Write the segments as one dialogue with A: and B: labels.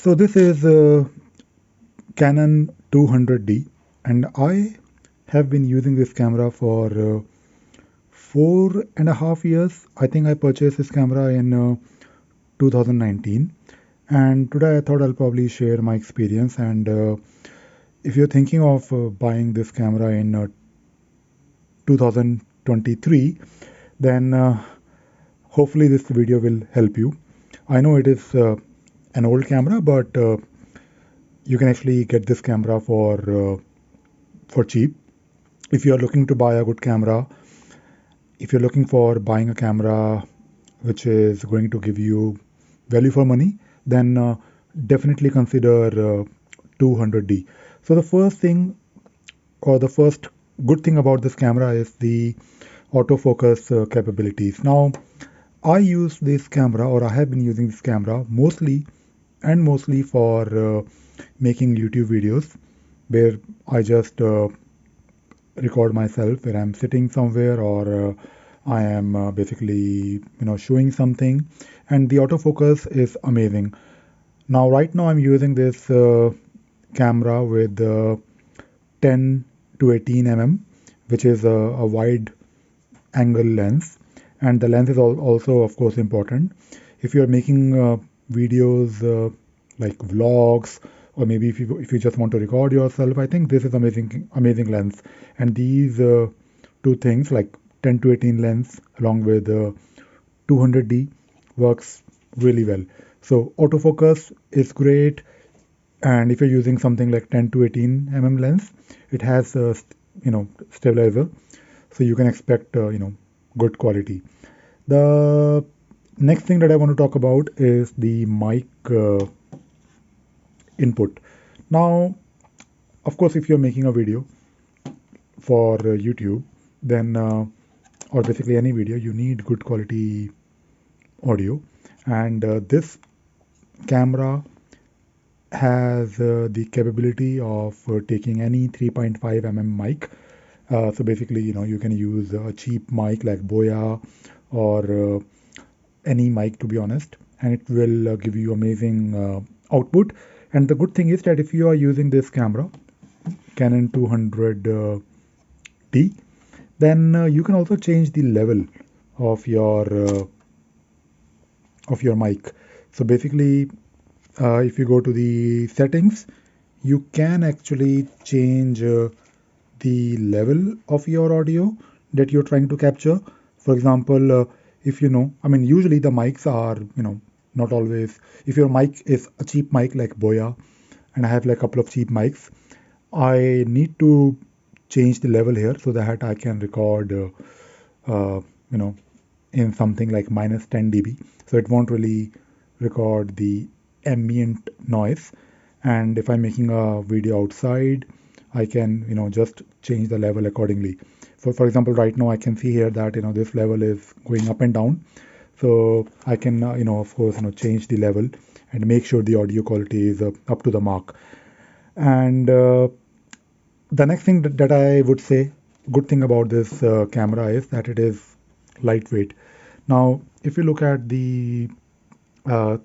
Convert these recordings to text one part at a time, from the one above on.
A: So this is Canon 200D, and I have been using this camera for 4.5 years. I think I purchased this camera in 2019, and today I thought I'll probably share my experience. And if you're thinking of buying this camera in 2023, then hopefully this video will help you. I know it is an old camera, but you can actually get this camera for cheap. If you are looking to buy a good camera, if you're looking for buying a camera which is going to give you value for money, then definitely consider 200D. So the first thing, or the first good thing about this camera, is the autofocus capabilities. Now, I use this camera, or I have been using this camera mostly for making YouTube videos where I just record myself where I'm sitting somewhere, or I am basically showing something, and the autofocus is amazing. Now right now I'm using this camera with 10 to 18 mm, which is a wide angle lens, and the lens is also of course important. If you're making videos like vlogs, or maybe if you just want to record yourself, I think this is amazing lens. And these two things, like 10 to 18 lens along with 200D, works really well. So autofocus is great, and if you're using something like 10 to 18 lens, it has stabilizer, so you can expect good quality. The next thing that I want to talk about is the mic input. Now, of course, if you're making a video for YouTube, then or basically any video, you need good quality audio, and this camera has the capability of taking any 3.5 mic. So basically, you can use a cheap mic like Boya, or any mic, to be honest, and it will give you amazing output. And the good thing is that if you are using this camera, Canon 200D, then you can also change the level of your mic. So basically, if you go to the settings, you can actually change the level of your audio that you're trying to capture. For example, if usually the mics are, not always. If your mic is a cheap mic like Boya, and I have like a couple of cheap mics, I need to change the level here so that I can record, uh, you know, in something like minus 10 dB. So it won't really record the ambient noise. And if I'm making a video outside, I can, just change the level accordingly. For example, right now I can see here that, this level is going up and down. So I can, of course, change the level and make sure the audio quality is up to the mark. And the next thing that I would say, good thing about this camera, is that it is lightweight. Now, if you look at the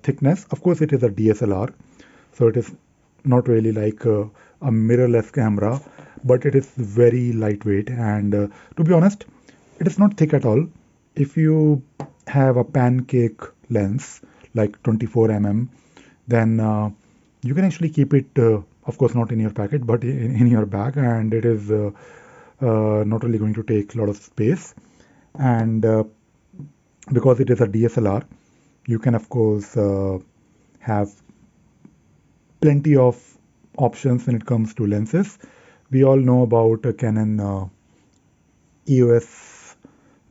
A: thickness, of course, it is a DSLR, so it is not really like a mirrorless camera, but it is very lightweight. And to be honest, it is not thick at all. If you have a pancake lens like 24 then you can actually keep it, of course, not in your pocket, but in your bag, and it is not really going to take a lot of space. And because it is a DSLR, you can, of course, have plenty of options when it comes to lenses. We all know about Canon EOS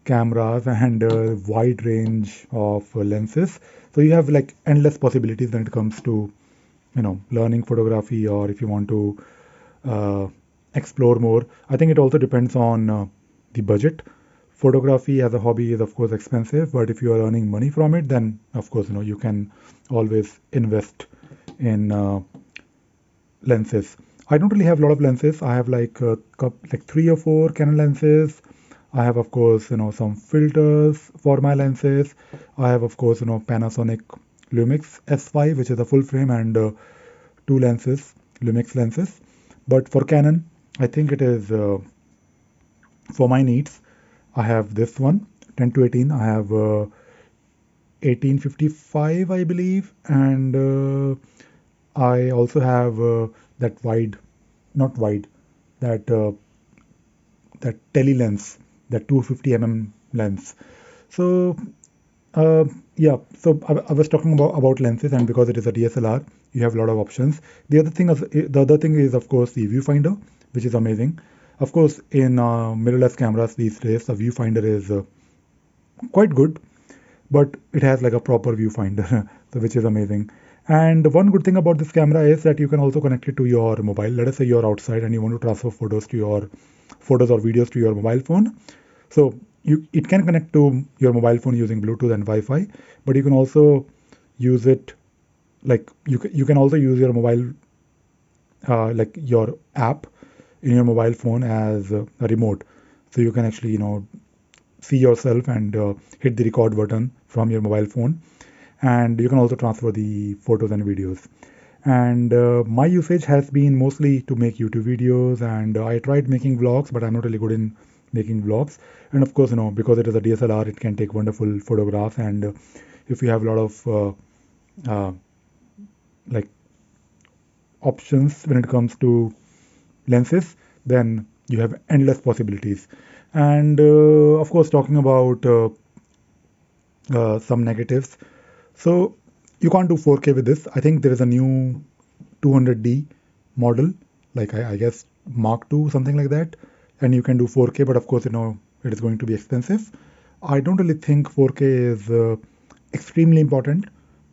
A: cameras and a wide range of lenses. So you have like endless possibilities when it comes to, learning photography, or if you want to explore more. I think it also depends on the budget. Photography as a hobby is of course expensive, but if you are earning money from it, then of course you can always invest in lenses. I don't really have a lot of lenses. I have like like 3 or 4 Canon lenses. I have, of course, some filters for my lenses. I have, of course, Panasonic Lumix S5, which is a full frame, and two lenses, Lumix lenses. But for Canon, I think it is for my needs. I have this one, 10 to 18. I have 1855, I believe, and I also have that wide, not wide, that that tele lens, that 250 lens. So uh, yeah, so I was talking about lenses, and because it is a DSLR, you have a lot of options. The other thing is of course the viewfinder, which is amazing. Of course, in mirrorless cameras these days, the viewfinder is quite good, but it has like a proper viewfinder, so which is amazing. And one good thing about this camera is that you can also connect it to your mobile. Let us say you're outside and you want to transfer photos or videos to your mobile phone. So it can connect to your mobile phone using Bluetooth and Wi-Fi, but you can also use it like you can also use your mobile like your app in your mobile phone as a remote. So you can actually see yourself and hit the record button from your mobile phone, and you can also transfer the photos and videos. And my usage has been mostly to make YouTube videos, and I tried making vlogs, but I'm not really good in making vlogs. And of course, because it is a DSLR, it can take wonderful photographs. And if you have a lot of uh, like options when it comes to lenses, then you have endless possibilities. And of course, talking about some negatives. So you can't do 4K with this. I think there is a new 200D model, like I guess Mark II, something like that, and you can do 4K. But of course, it is going to be expensive. I don't really think 4K is extremely important.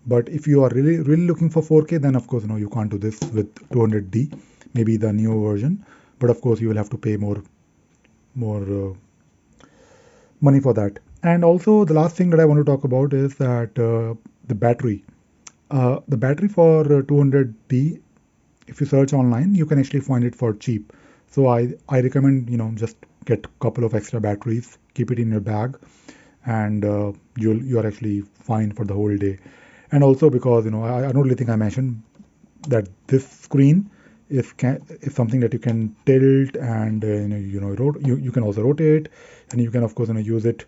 A: But if you are really looking for 4K, then of course, you can't do this with 200D, maybe the newer version. But of course, you will have to pay more money for that. And also, the last thing that I want to talk about is that the battery. The battery for 200D, if you search online, you can actually find it for cheap. So I recommend just get a couple of extra batteries, keep it in your bag, and you're actually fine for the whole day. And also because I don't really think I mentioned that this screen is something that you can tilt, and you can also rotate, and you can of course use it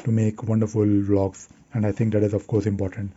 A: to make wonderful vlogs. And I think that is of course important.